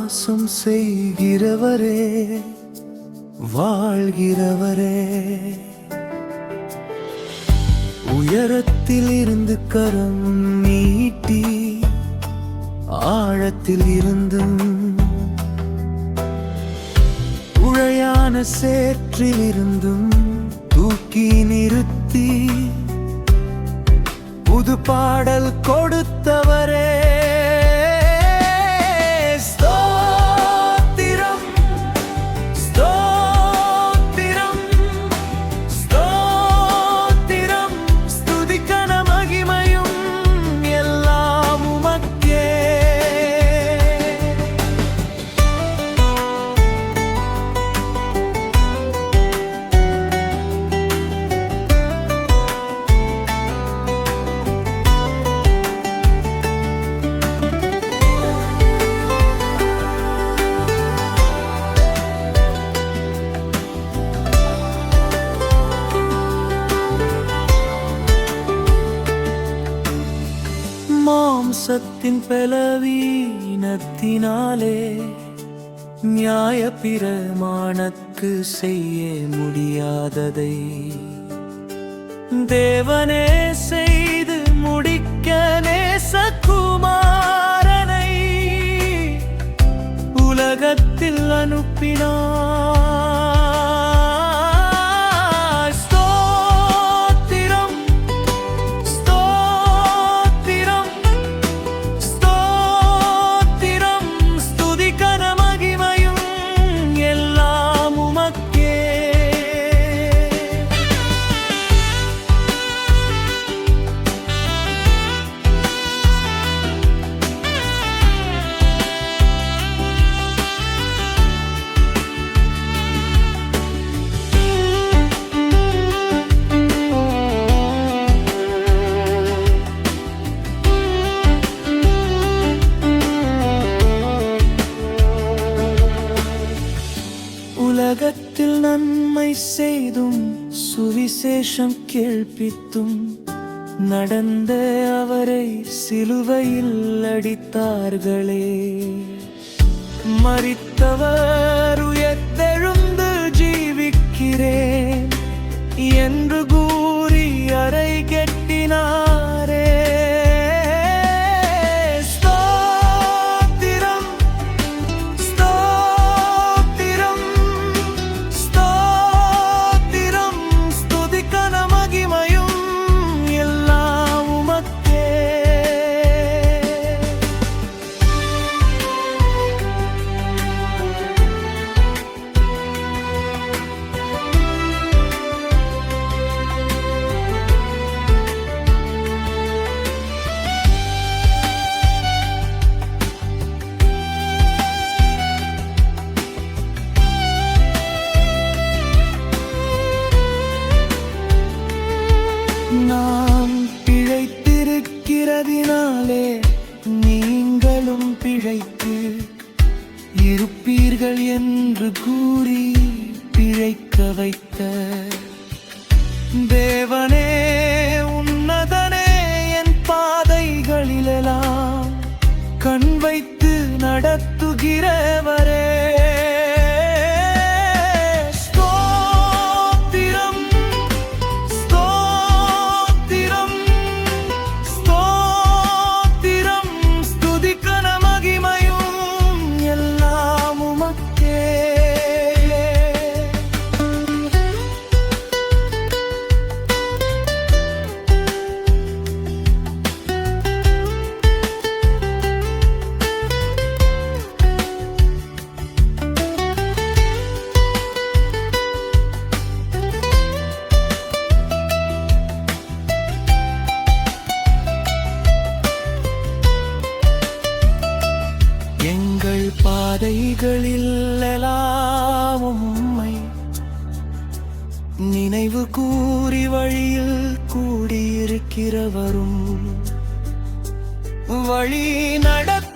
வாசம் செய்கிறவரே, வாழ்கிறவரே, உயரத்தில் இருந்து கரம் நீட்டி ஆழத்தில் இருந்தும் உழையான சேற்றில் இருந்தும் தூக்கி நிறுத்தி புது பாடல் கொடுத்தவரே, ஸ்தோத்திரம், ஸ்தோத்திரம், ஸ்தோத்திரம். ஸ்துதிக்கன மகிமையும் எல்லாம் உமக்கே. மாம்சத்தின் பலவீனத்தினாலே நியாய பிரமாணக்கு செய்ய முடியாததை தேவனே செய்து முடிக்க நேசகுமாரனை உலகத்தில் அனுப்பினார். உலகத்தில் நன்மை செய்தும் சுவிசேஷம் கேள்வித்தும் நடந்த அவரை சிலுவையில் அடித்தார்களே. மரித்தவர் உயிர்த்தெழுந்து ஜீவிக்கிறேன் என்று கூறி அறை கட்டினாரே. நான் பிழைத்திருக்கிறதினாலே நீங்களும் பிழைத்து இருப்பீர்கள் என்று கூறி பிழைக்க வைத்த தேவனே, உன்னதனே, என் பாதைகளிலெல்லாம் கண் வைத்து நடத்துகிறவரே. எங்கள் பாதைகளில் எல்லாம் உம்மை நினைவு கூறி வழியில் கூடியிருக்கிறவரும் வழி நடத்த